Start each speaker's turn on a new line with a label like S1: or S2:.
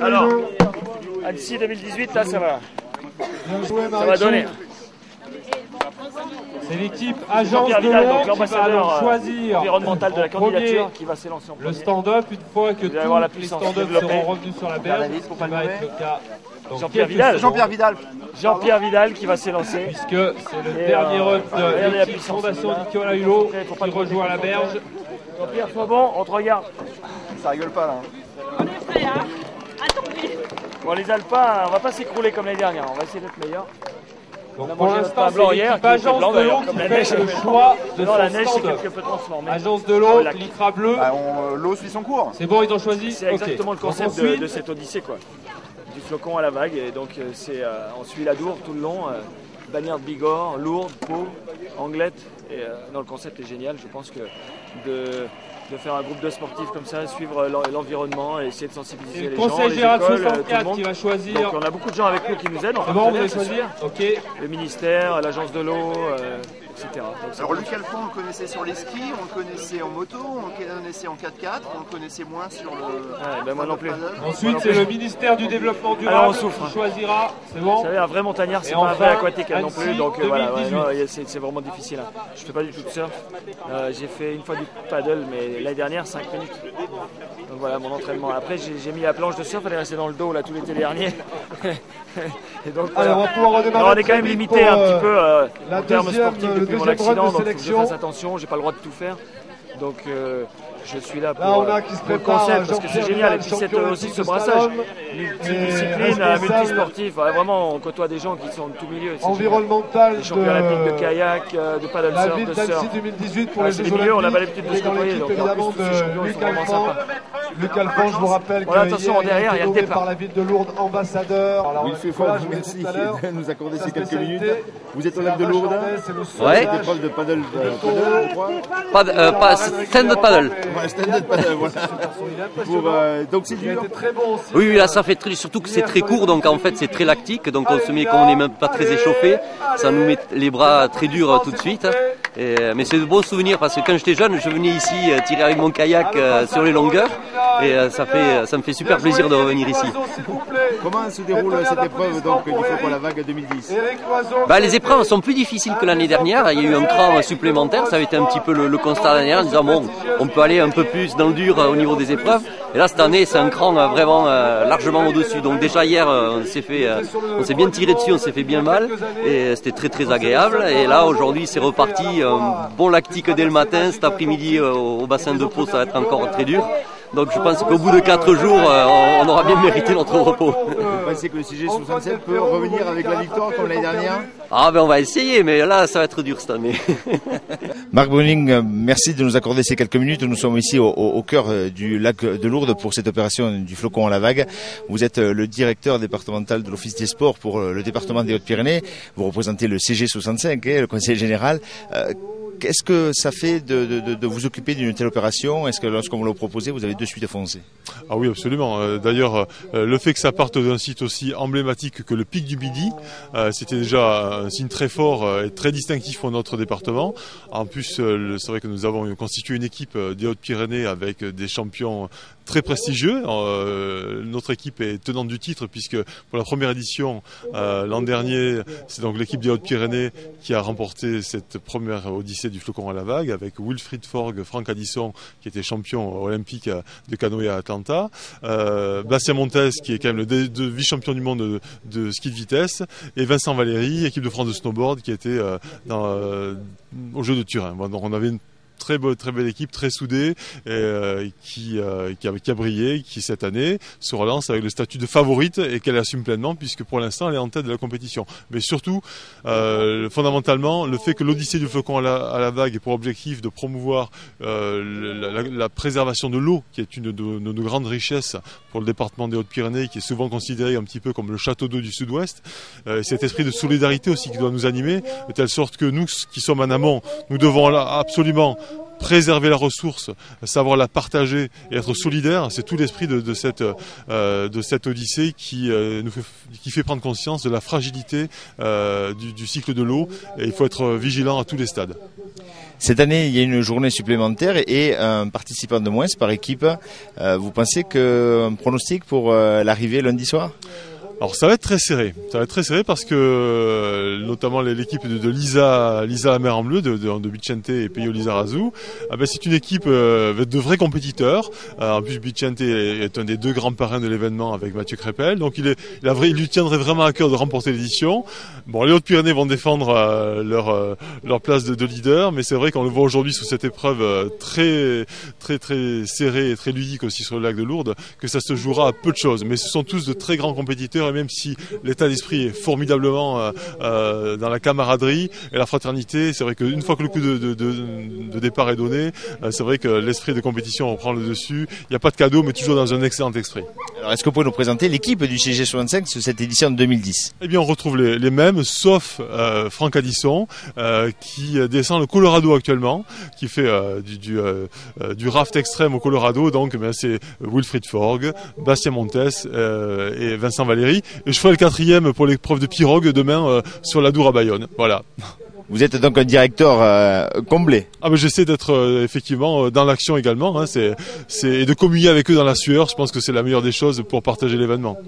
S1: Alors, Annecy 2018, là, ça va donner.
S2: C'est l'équipe Agence de
S1: Vidal,
S2: l'eau
S1: donc
S2: qui va
S1: l'ambassadeur
S2: choisir
S1: environnemental de la candidature qui va s'élancer en premier.
S2: le stand-up une fois que tous les stand-up seront revenus sur la berge, ce qui va être le cas.
S1: Jean-Pierre Vidal.
S3: Jean-Pierre
S1: Vidal qui va s'élancer.
S2: Puisque c'est le dernier run de l'équipe Fondation Nicolas Hulot qui rejoint la berge.
S1: Jean-Pierre, sois bon, on te regarde.
S3: Ça rigole pas là.
S4: On est prêts, hein. Attendez.
S1: Bon, les Alpins, on va pas s'écrouler comme les dernières, on va essayer d'être meilleurs.
S2: Donc pour l'instant, c'est l'équipe Agence de l'eau qui fait le choix de son
S1: la neige s'est
S2: stand-up.
S1: quelque peu transformée.
S2: Agence de l'eau, l'ultra bleu.
S3: L'eau suit son cours.
S2: C'est bon, ils ont choisi.
S1: C'est exactement le concept de cette odyssée, quoi. Du flocon à la vague, et donc on suit la Dour tout le long, Bagnères de Bigorre, Lourdes, Pau, Anglette, et non, le concept est génial. Je pense que de faire un groupe de sportifs comme ça, suivre l'environnement et essayer de sensibiliser les gens,
S2: Conseil
S1: les
S2: général
S1: écoles,
S2: 64 qui va choisir.
S1: Donc on a beaucoup de gens avec nous qui nous aident.
S2: C'est bon, vous allez choisir. Ok.
S1: Le ministère, l'agence de l'eau, etc. Donc,
S3: alors Luc Alphand, on le connaissait sur les skis, on le connaissait en moto, on le connaissait en 4x4, on le connaissait moins sur le...
S1: ben moi non plus.
S2: Ensuite, c'est le ministère du développement durable qui choisira. C'est bon.
S1: Vous savez, un vrai montagnard, c'est pas un vrai aquatique non plus. Donc voilà, c'est vraiment difficile. Hein. Je fais pas du tout de surf. J'ai fait une fois du paddle, mais l'année dernière, 5 minutes. Donc voilà mon entraînement. Après, j'ai mis la planche de surf, elle est restée dans le dos là tout l'été dernier. Et donc,
S5: alors, on va pouvoir redémarrer.
S1: On est quand même limité un petit peu en termes sportifs
S5: le
S1: depuis mon
S5: deuxième
S1: accident,
S5: run de
S1: donc il faut que je
S5: sélection.
S1: fasse attention, j'ai pas le droit de tout faire. Donc je suis là pour,
S5: là, on a qui se
S1: pour le
S5: prépare,
S1: concept parce que c'est génial. Et puis c'est aussi ce brassage, multidiscipline, multisportif. Vraiment, on côtoie des gens qui sont de tout milieu.
S5: Environnemental
S1: des champions olympiques de kayak, de paddle
S5: la
S1: surf,
S5: ville
S1: de surf.
S5: d'Annecy 2018 pour les Jeux
S1: milieux, on n'a pas
S5: Olympiques.
S1: l'habitude de se côtoyer. Donc en plus, tous ces champions, ils sont vraiment sympas.
S5: Luc Alphand, je vous rappelle
S1: voilà, attention, derrière, il y a le départ.
S5: par la ville de Lourdes, ambassadeur. Alors,
S6: Wilfried Fogg, merci de nous accorder ces quelques minutes. Vous êtes au lac de Lourdes.
S7: Ouais.
S6: Cette épreuve de paddle, je crois.
S7: Pas stand-up paddle.
S6: Ouais, stand-up paddle, voilà. Donc c'est dur.
S7: Oui, là ça fait surtout que c'est très court, donc en fait c'est très lactique, donc on se met quand on n'est même pas très échauffé, ça nous met les bras très durs tout de suite. Mais c'est de bons souvenirs parce que quand j'étais jeune, je venais ici tirer avec mon kayak sur les longueurs et ça me fait super plaisir de revenir ici.
S6: Comment se déroule cette épreuve donc du flocon à la vague 2010 ?
S7: Les épreuves sont plus difficiles que l'année dernière, il y a eu un cran supplémentaire, ça avait été un petit peu le constat l'année dernière en disant bon, on peut aller un peu plus dans le dur au niveau des épreuves. Et là cette année c'est un cran vraiment largement au-dessus. Donc déjà hier on s'est bien tiré dessus, on s'est fait bien mal et c'était très très agréable. Et là aujourd'hui c'est reparti, bon lactique dès le matin, cet après-midi au bassin de Pau ça va être encore très dur. Donc je pense qu'au bout de 4 jours, on aura bien mérité notre repos.
S6: Vous pensez que le CG67 peut revenir avec la victoire comme l'année dernière ?
S7: On va essayer, mais là ça va être dur cette année.
S8: Marc Bruning, merci de nous accorder ces quelques minutes. Nous sommes ici au cœur du lac de Lourdes pour cette opération du flocon à la vague. Vous êtes le directeur départemental de l'Office des sports pour le département des Hautes-Pyrénées. Vous représentez le CG65, le conseil général. Qu'est-ce que ça fait de vous occuper d'une telle opération ? Est-ce que lorsqu'on vous l'a proposé, vous avez de suite foncé ?
S9: Ah oui, absolument. D'ailleurs, le fait que ça parte d'un site aussi emblématique que le Pic du Midi, c'était déjà un signe très fort et très distinctif pour notre département. En plus, c'est vrai que nous avons constitué une équipe des Hautes-Pyrénées avec des champions très prestigieux. Notre équipe est tenante du titre puisque pour la première édition l'an dernier, c'est donc l'équipe des Hautes-Pyrénées qui a remporté cette première odyssée du flocon à la vague avec Wilfried Fogg, Franck Addisson qui était champion olympique de canoë à Atlanta, Bastien Montes qui est quand même le vice-champion du monde de ski de vitesse et Vincent Valéry, équipe de France de snowboard qui était au Jeux de Turin. Bon, donc on avait une très belle équipe, très soudée, qui a brillé, qui cette année se relance avec le statut de favorite et qu'elle assume pleinement puisque pour l'instant elle est en tête de la compétition. Mais surtout, fondamentalement, le fait que l'Odyssée du flocon à la vague ait pour objectif de promouvoir la préservation de l'eau, qui est une de nos grandes richesses pour le département des Hautes-Pyrénées, qui est souvent considéré un petit peu comme le château d'eau du Sud-Ouest, cet esprit de solidarité aussi qui doit nous animer, de telle sorte que nous qui sommes en amont, nous devons absolument préserver la ressource, savoir la partager et être solidaire. C'est tout l'esprit de cette Odyssée qui fait prendre conscience de la fragilité du cycle de l'eau, et il faut être vigilant à tous les stades.
S8: Cette année, il y a une journée supplémentaire et un participant de moins par équipe. Vous pensez qu'un pronostic pour l'arrivée lundi soir ?
S9: Alors ça va être très serré. Ça va être très serré parce que notamment l'équipe de Lisa la mer en bleu de Bicente et Peyo Lizarazu, c'est une équipe de vrais compétiteurs. En plus Bicente est un des 2 grands parrains de l'événement avec Mathieu Crépel, donc il lui tiendrait vraiment à cœur de remporter l'édition. Bon, les Hautes-Pyrénées vont défendre leur place de leader, mais c'est vrai qu'on le voit aujourd'hui sur cette épreuve très serrée et très ludique aussi sur le lac de Lourdes, que ça se jouera à peu de choses. Mais ce sont tous de très grands compétiteurs. Même si l'état d'esprit est formidablement dans la camaraderie et la fraternité, c'est vrai qu'une fois que le coup de départ est donné, c'est vrai que l'esprit de compétition reprend le dessus. Il n'y a pas de cadeau, mais toujours dans un excellent esprit.
S8: Alors, est-ce que vous pouvez nous présenter l'équipe du CG65 sur cette édition de 2010 ?
S9: Eh bien, on retrouve les mêmes, sauf Franck Addisson, qui descend le Colorado actuellement, qui fait du raft extrême au Colorado. Donc, c'est Wilfried Forgue, Bastien Montes et Vincent Valéry. Et je ferai le 4e pour l'épreuve de pirogue demain sur l'Adour à Bayonne. Voilà.
S8: Vous êtes donc un directeur comblé.
S9: J'essaie d'être effectivement dans l'action également. Et de communier avec eux dans la sueur. Je pense que c'est la meilleure des choses pour partager l'événement.